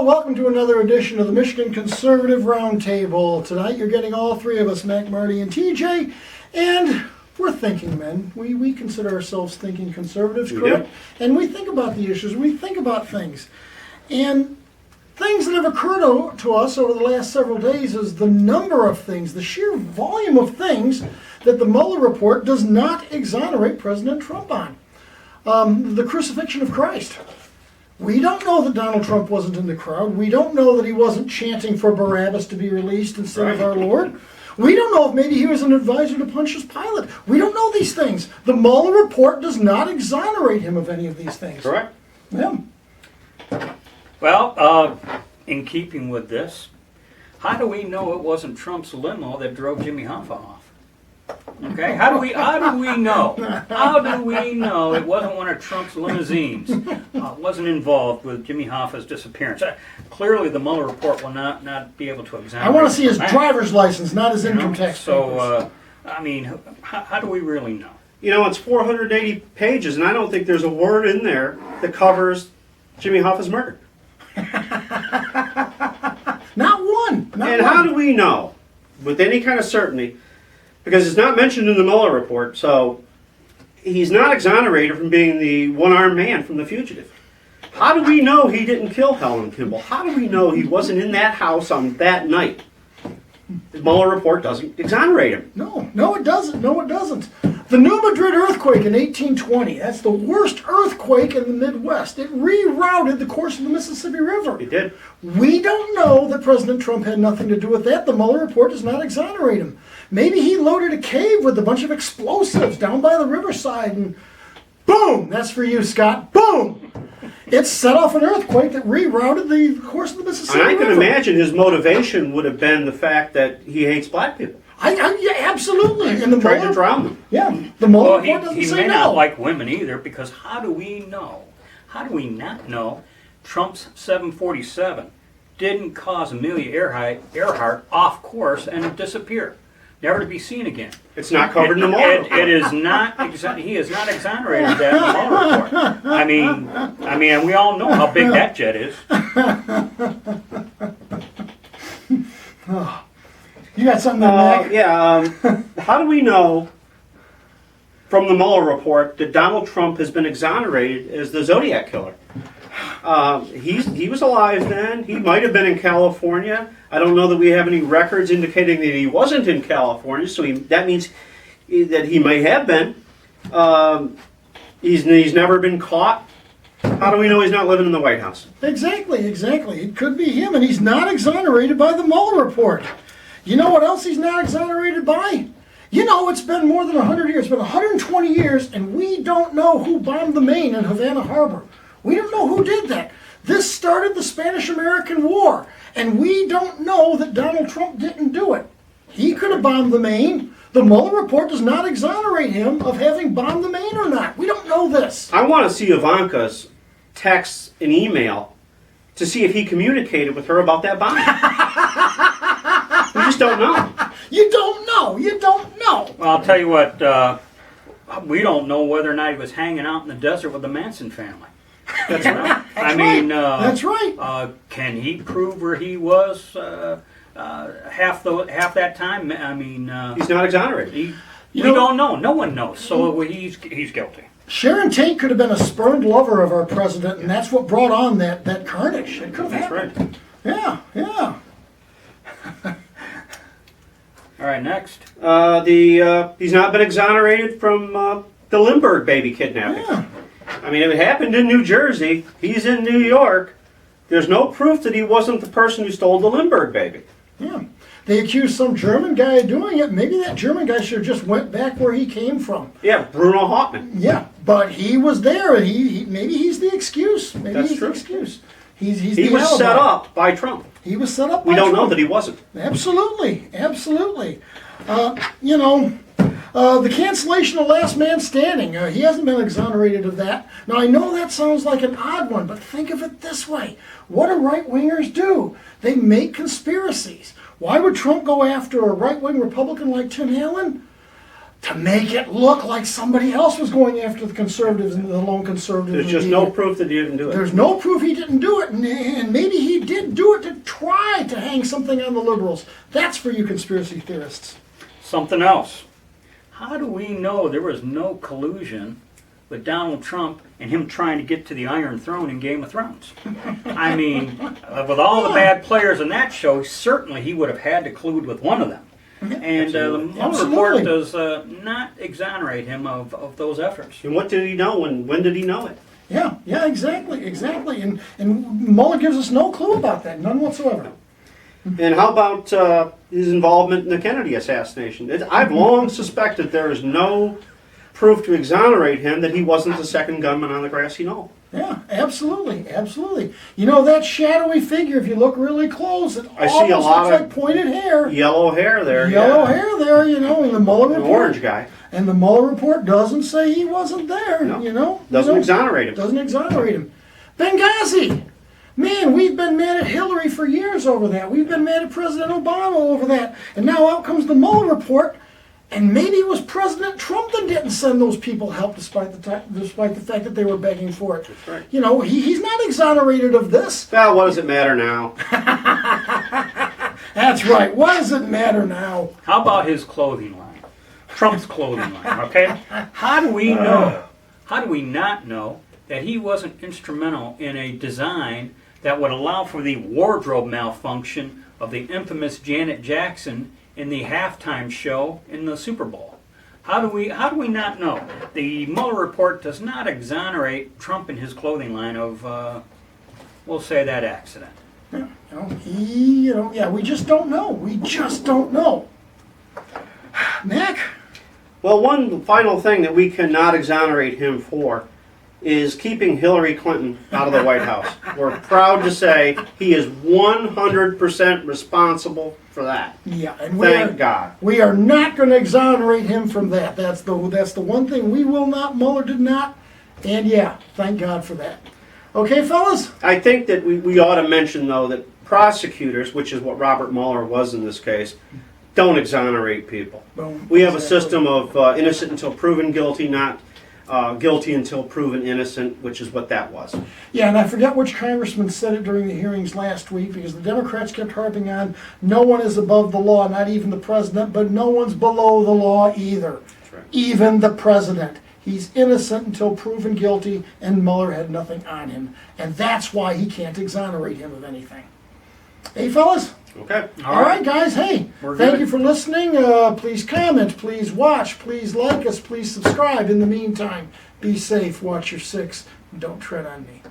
Well, welcome to another edition of the Michigan Conservative Roundtable. Tonight you're getting all three of us, Mac, Marty, and TJ, and we're thinking men. We consider ourselves thinking conservatives, correct? And we think about the issues, we think about things. And things that have occurred to us over the last several days is the number of things, the sheer volume of things that the Mueller Report does not exonerate President Trump on. The crucifixion of Christ. We don't know that Donald Trump wasn't in the crowd. We don't know that he wasn't chanting for Barabbas to be released instead of our Lord. We don't know if maybe he was an advisor to Pontius Pilate. We don't know these things. The Mueller Report does not exonerate him of any of these things. Correct. Yeah. Well, in keeping with this, how do we know it wasn't Trump's limo that drove Jimmy Hoffa off? Okay, how do we know? How do we know it wasn't one of Trump's limousines? Wasn't involved with Jimmy Hoffa's disappearance? Clearly, the Mueller Report will not be able to examine. I want to see his driver's license, not his income tax papers. So, I mean, how do we really know? You know, it's 480 pages, and I don't think there's a word in there that covers Jimmy Hoffa's murder. Not one. And how do we know, with any kind of certainty, because it's not mentioned in the Mueller Report, so he's not exonerated from being the one-armed man from The Fugitive. How do we know he didn't kill Helen Kimball? How do we know he wasn't in that house on that night? The Mueller Report doesn't exonerate him. No, it doesn't. No, it doesn't. The New Madrid earthquake in 1820, that's the worst earthquake in the Midwest. It rerouted the course of the Mississippi River. It did. We don't know that President Trump had nothing to do with that. The Mueller Report does not exonerate him. Maybe he loaded a cave with a bunch of explosives down by the riverside and boom, that's for you, Scott, boom! It set off an earthquake that rerouted the course of the Mississippi River. And I can imagine his motivation would have been the fact that he hates black people. Yeah, absolutely. And the tried to drown them. Yeah, the Mueller Report doesn't he say may no. not like women either, because how do we know? How do we not know Trump's 747 didn't cause Amelia Earhart off course and disappear, never to be seen again? It's not covered in the Mueller Report. It is not. He is not exonerated that in the Mueller Report. I mean, and we all know how big that jet is. You got something there, Mac? How do we know from the Mueller Report that Donald Trump has been exonerated as the Zodiac Killer? He was alive then. He might have been in California. I don't know that we have any records indicating that he wasn't in California, so that means that he may have been. He's never been caught. How do we know he's not living in the White House? Exactly. It could be him, and he's not exonerated by the Mueller Report. You know what else he's not exonerated by? You know, it's been more than 100 years. It's been 120 years, and we don't know who bombed the Maine in Havana Harbor. We don't know who did that. This started the Spanish-American War, and we don't know that Donald Trump didn't do it. He could have bombed the Maine. The Mueller Report does not exonerate him of having bombed the Maine or not. We don't know this. I want to see Ivanka's text and email to see if he communicated with her about that bombing. We just don't know. You don't know. Well, I'll tell you what. We don't know whether or not he was hanging out in the desert with the Manson family. That's right. That's right. Can he prove where he was half that time? I mean, he's not exonerated. We don't know. No one knows. So he's guilty. Sharon Tate could have been a spurned lover of our president, and that's what brought on that carnage. It could have happened. Right. Yeah. All right, next. He's not been exonerated from the Lindbergh baby kidnapping. Yeah. I mean, it happened in New Jersey. He's in New York. There's no proof that he wasn't the person who stole the Lindbergh baby. Yeah. They accused some German guy of doing it. Maybe that German guy should have just went back where he came from. Yeah, Bruno Hauptmann. Yeah, but he was there, and maybe he's the excuse. That's he's true. The excuse. He was alibi. set up by Trump. He was set up by We don't Trump. know that he wasn't. Absolutely. The cancellation of Last Man Standing, he hasn't been exonerated of that. Now, I know that sounds like an odd one, but think of it this way. What do right-wingers do? They make conspiracies. Why would Trump go after a right-wing Republican like Tim Allen? to make it look like somebody else was going after the conservatives and the lone conservatives. There's just no proof that he didn't do it. There's no proof he didn't do it, and maybe he did do it to try to hang something on the liberals. That's for you conspiracy theorists. Something else. How do we know there was no collusion with Donald Trump and him trying to get to the Iron Throne in Game of Thrones? I mean, with all the bad players in that show, certainly he would have had to collude with one of them. And the Mueller Report does not exonerate him of those efforts. And what did he know, and when did he know it? Yeah, exactly. And Mueller gives us no clue about that, none whatsoever. And how about his involvement in the Kennedy assassination? I've long suspected there is no proof to exonerate him that he wasn't the second gunman on the grassy knoll. Yeah, absolutely. You know, that shadowy figure, if you look really close, it I see almost a lot looks of like pointed hair. Yellow hair there. Yellow hair there, you know, in the Mueller The report. orange guy. And the Mueller report doesn't say he wasn't there, No. you know. Doesn't exonerate him. Doesn't exonerate him. Benghazi! Man, we've been mad at Hillary for years over that. We've been mad at President Obama over that. And now out comes the Mueller report. And maybe it was President Trump that didn't send those people help despite the fact that they were begging for it. That's right. You know, he's not exonerated of this. Well, what does it matter now? That's right. What does it matter now? How about his clothing line? Trump's clothing line, okay? How do we know, how do we not know that he wasn't instrumental in a design that would allow for the wardrobe malfunction of the infamous Janet Jackson in the halftime show in the Super Bowl? How do we not know? The Mueller report does not exonerate Trump and his clothing line of, we'll say, that accident. We just don't know. We just don't know. Mac? Well, one final thing that we cannot exonerate him for is keeping Hillary Clinton out of the White House. We're proud to say he is 100% responsible for that. Yeah, and Thank God. We are not going to exonerate him from that. That's the one thing we will not. Mueller did not. And yeah, thank God for that. Okay, fellas? I think that we ought to mention, though, that prosecutors, which is what Robert Mueller was in this case, don't exonerate people. Boom. We have a Exactly. system of innocent until proven guilty, not guilty until proven innocent, which is what that was. Yeah, and I forget which congressman said it during the hearings last week, because the Democrats kept harping on no one is above the law, not even the president, but no one's below the law either. That's right. Even the president. He's innocent until proven guilty, and Mueller had nothing on him. And that's why he can't exonerate him of anything. Hey, fellas? Okay. All right, guys. Hey, We're thank good. you for listening. Please comment. Please watch. Please like us. Please subscribe. In the meantime, be safe. Watch your six. Don't tread on me.